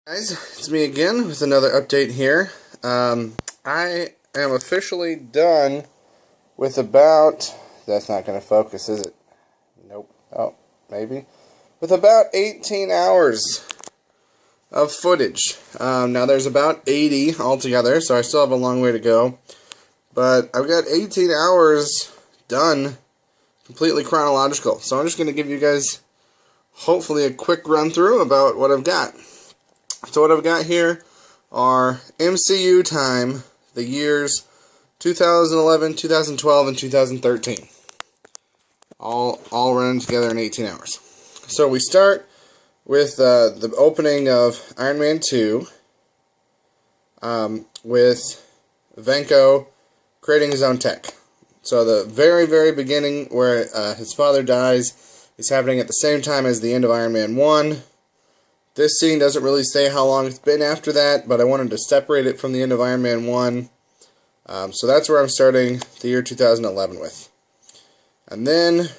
Guys, it's me again with another update here. I am officially done with about, that's not going to focus, is it? Nope. Oh, maybe. With about 18 hours of footage. Now there's about 80 altogether, so I still have a long way to go. But I've got 18 hours done, completely chronological. So I'm just going to give you guys, hopefully, a quick run through about what I've got. So what I've got here are MCU time, the years 2011, 2012, and 2013. All running together in 18 hours. So we start with the opening of Iron Man 2 with Venko creating his own tech. So the very beginning where his father dies is happening at the same time as the end of Iron Man 1. This scene doesn't really say how long it's been after that, but I wanted to separate it from the end of Iron Man 1. So that's where I'm starting the year 2011 with. And then,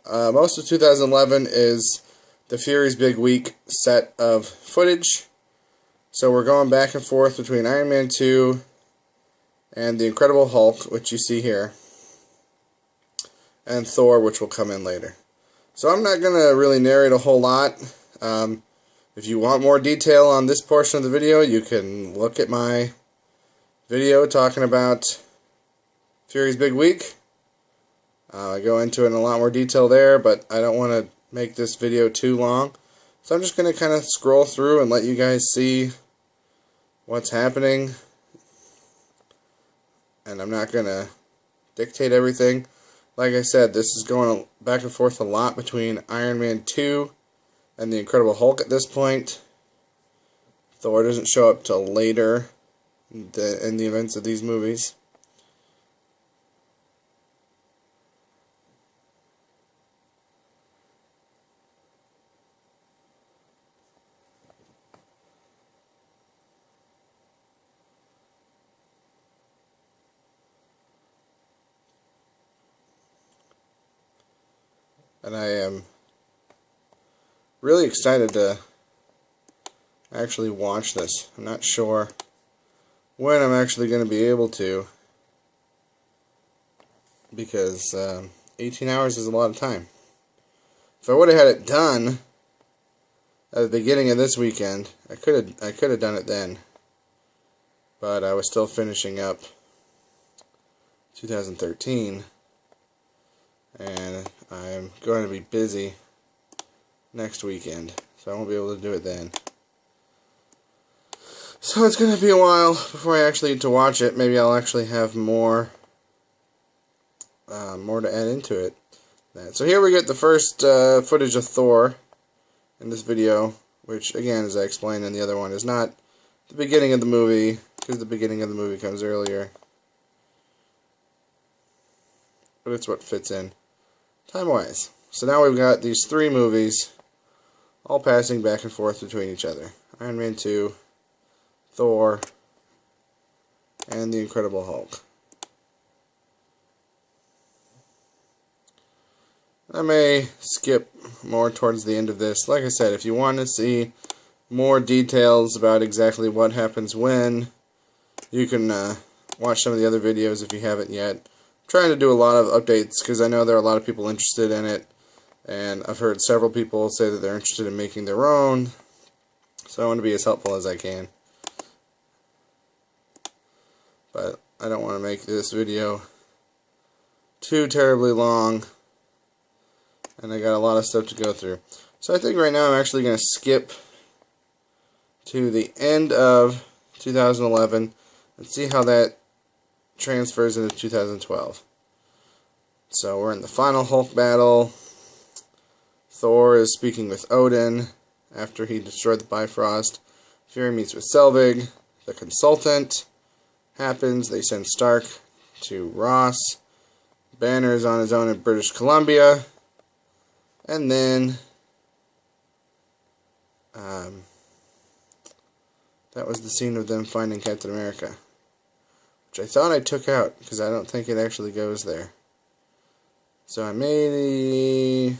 most of 2011 is the Fury's Big Week set of footage. So we're going back and forth between Iron Man 2 and the Incredible Hulk, which you see here, and Thor, which will come in later. So I'm not going to really narrate a whole lot. If you want more detail on this portion of the video, you can look at my video talking about Fury's Big Week. I go into it in a lot more detail there, but I don't want to make this video too long. So I'm just going to kind of scroll through and let you guys see what's happening. And I'm not going to dictate everything. Like I said, this is going back and forth a lot between Iron Man 2 and the Incredible Hulk at this point. Thor doesn't show up till later in the events of these movies. And I am really excited to actually watch this. I'm not sure when I'm actually going to be able to, because 18 hours is a lot of time. If I would have had it done at the beginning of this weekend, I could have done it then, but I was still finishing up 2013, and I'm going to be busy next weekend, so I won't be able to do it then. So it's going to be a while before I actually get to watch it. Maybe I'll actually have more to add into it. So here we get the first footage of Thor in this video, which again, as I explained in the other one, is not the beginning of the movie, because the beginning of the movie comes earlier. But it's what fits in time-wise. So now we've got these three movies all passing back and forth between each other. Iron Man 2, Thor, and the Incredible Hulk. I may skip more towards the end of this. Like I said, if you want to see more details about exactly what happens when, you can watch some of the other videos if you haven't yet. I'm trying to do a lot of updates because I know there are a lot of people interested in it. And I've heard several people say that they're interested in making their own, so I want to be as helpful as I can. But I don't want to make this video too terribly long, and I got a lot of stuff to go through. So I think right now I'm actually going to skip to the end of 2011 and see how that transfers into 2012. So we're in the final Hulk battle. Thor is speaking with Odin after he destroyed the Bifrost. Fury meets with Selvig. The consultant happens. They send Stark to Ross. Banner is on his own in British Columbia. And then that was the scene of them finding Captain America, which I thought I took out because I don't think it actually goes there. So I may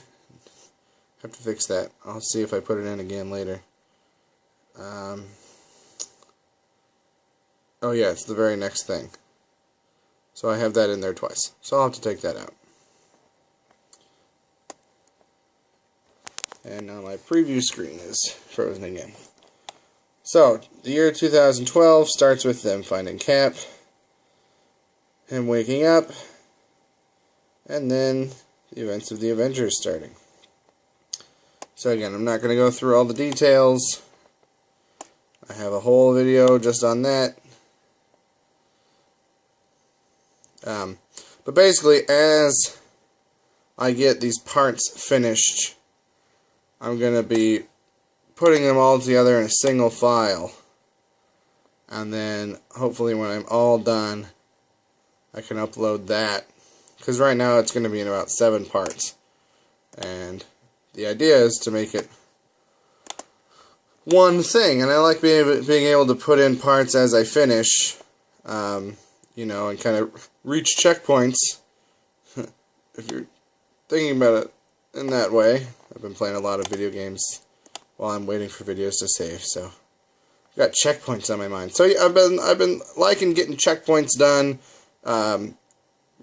have to fix that. I'll see if I put it in again later. Oh yeah, it's the very next thing. So I have that in there twice. So I'll have to take that out. And now my preview screen is frozen again. So, the year 2012 starts with them finding Cap, him waking up, and then the events of the Avengers starting. So again, I'm not going to go through all the details. I have a whole video just on that. But basically, as I get these parts finished, I'm going to be putting them all together in a single file. And then, hopefully when I'm all done, I can upload that. Because right now it's going to be in about 7 parts. And the idea is to make it one thing. And I like being able to put in parts as I finish. You know, and kind of reach checkpoints. If you're thinking about it in that way. I've been playing a lot of video games while I'm waiting for videos to save, so I've got checkpoints on my mind. So yeah, I've been liking getting checkpoints done,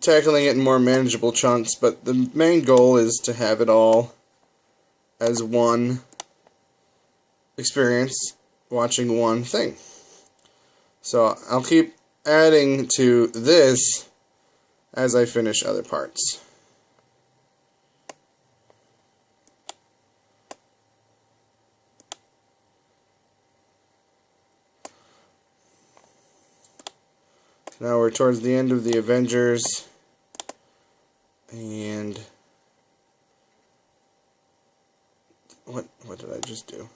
tackling it in more manageable chunks, but the main goal is to have it all as one experience, watching one thing. So I'll keep adding to this as I finish other parts. Now we're towards the end of the Avengers, and what did I just do?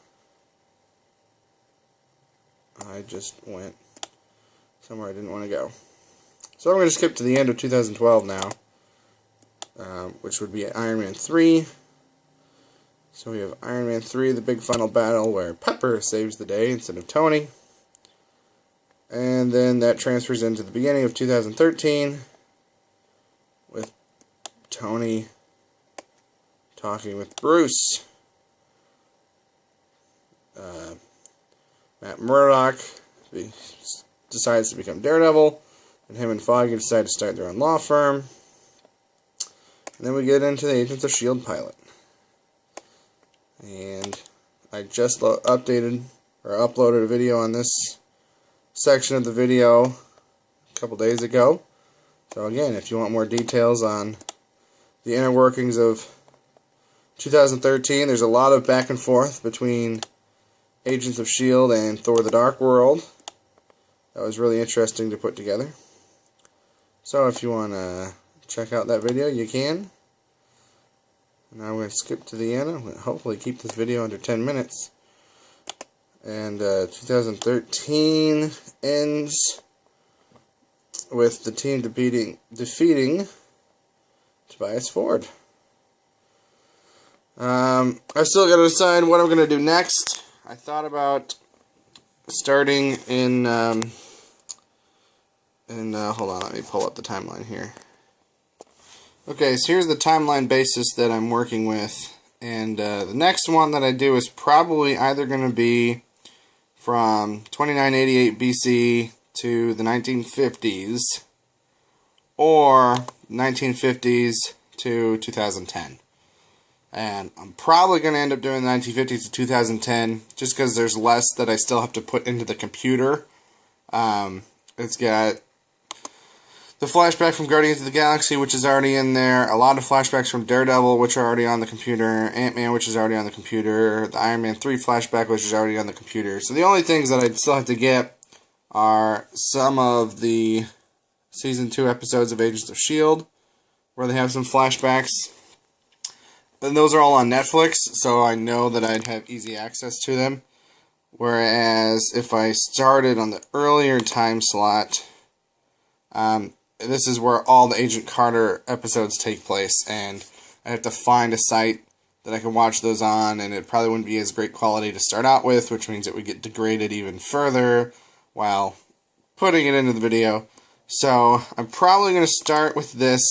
I just went somewhere I didn't want to go. So I'm going to skip to the end of 2012 now, which would be Iron Man 3. So we have Iron Man 3, the big final battle where Pepper saves the day instead of Tony. And then that transfers into the beginning of 2013 with Tony talking with Bruce. Matt Murdock decides to become Daredevil, and him and Foggy decide to start their own law firm. And then we get into the Agents of S.H.I.E.L.D. pilot. And I just uploaded a video on this section of the video a couple days ago. So again, if you want more details on the inner workings of 2013, there's a lot of back and forth between Agents of S.H.I.E.L.D. and Thor the Dark World. That was really interesting to put together. So if you want to check out that video, you can. Now I'm going to skip to the end. I'm going to hopefully keep this video under 10 minutes. And 2013 ends with the team defeating Tobias Ford. I've still got to decide what I'm going to do next. I thought about starting in hold on, let me pull up the timeline here. Okay, so here's the timeline basis that I'm working with, and the next one that I do is probably either going to be from 2988 BC to the 1950s, or 1950s to 2010. And I'm probably going to end up doing the 1950s to 2010, just because there's less that I still have to put into the computer. It's got the flashback from Guardians of the Galaxy, which is already in there, a lot of flashbacks from Daredevil, which are already on the computer, Ant-Man, which is already on the computer, the Iron Man 3 flashback, which is already on the computer. So the only things that I still have to get are some of the Season 2 episodes of Agents of S.H.I.E.L.D., where they have some flashbacks. And those are all on Netflix, so I know that I'd have easy access to them. Whereas if I started on the earlier time slot, this is where all the Agent Carter episodes take place, and I have to find a site that I can watch those on, and it probably wouldn't be as great quality to start out with, which means it would get degraded even further while putting it into the video. So I'm probably going to start with this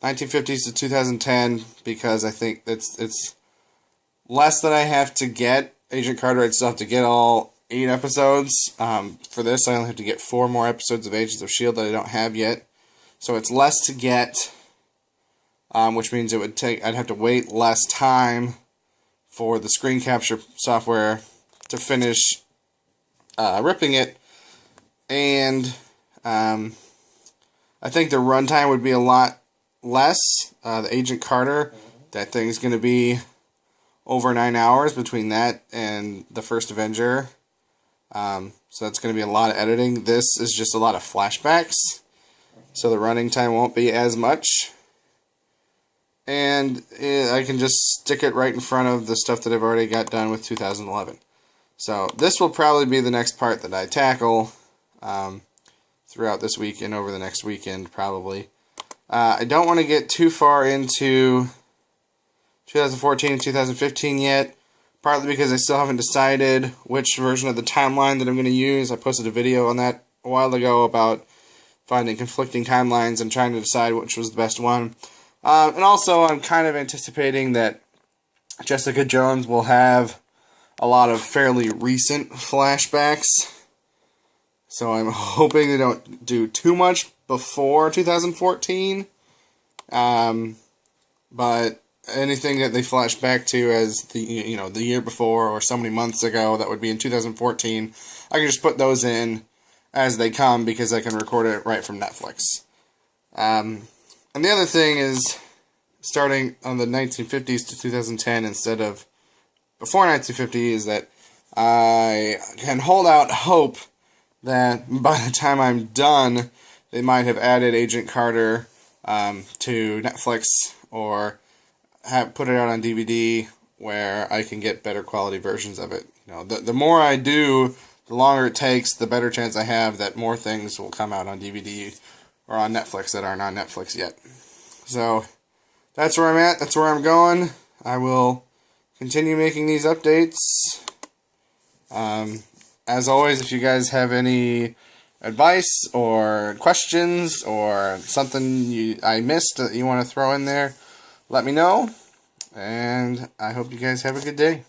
1950s to 2010, because I think it's less that I have to get Agent Carter. I'd still have to get all 8 episodes. For this, I only have to get 4 more episodes of Agents of S.H.I.E.L.D. that I don't have yet. So it's less to get, which means it would take, I'd have to wait less time for the screen capture software to finish ripping it. And I think the runtime would be a lot less. The Agent Carter, that thing's going to be over 9 hours between that and the first Avenger. So that's going to be a lot of editing. This is just a lot of flashbacks, so the running time won't be as much. And I can just stick it right in front of the stuff that I've already got done with 2011. So this will probably be the next part that I tackle throughout this week and over the next weekend, probably. I don't want to get too far into 2014 and 2015 yet, partly because I still haven't decided which version of the timeline that I'm going to use. I posted a video on that a while ago about finding conflicting timelines and trying to decide which was the best one. And also, I'm kind of anticipating that Jessica Jones will have a lot of fairly recent flashbacks. So I'm hoping they don't do too much before 2014. But anything that they flash back to as the year before or so many months ago that would be in 2014, I can just put those in as they come because I can record it right from Netflix. And the other thing is, starting on the 1950s to 2010 instead of before 1950, is that I can hold out hope that by the time I'm done, they might have added Agent Carter to Netflix, or put it out on DVD where I can get better quality versions of it. The more I do, the longer it takes, the better chance I have that more things will come out on DVD or on Netflix that aren't on Netflix yet. So that's where I'm at. That's where I'm going. I will continue making these updates. As always, if you guys have any advice or questions or something I missed that you want to throw in there, let me know. And I hope you guys have a good day.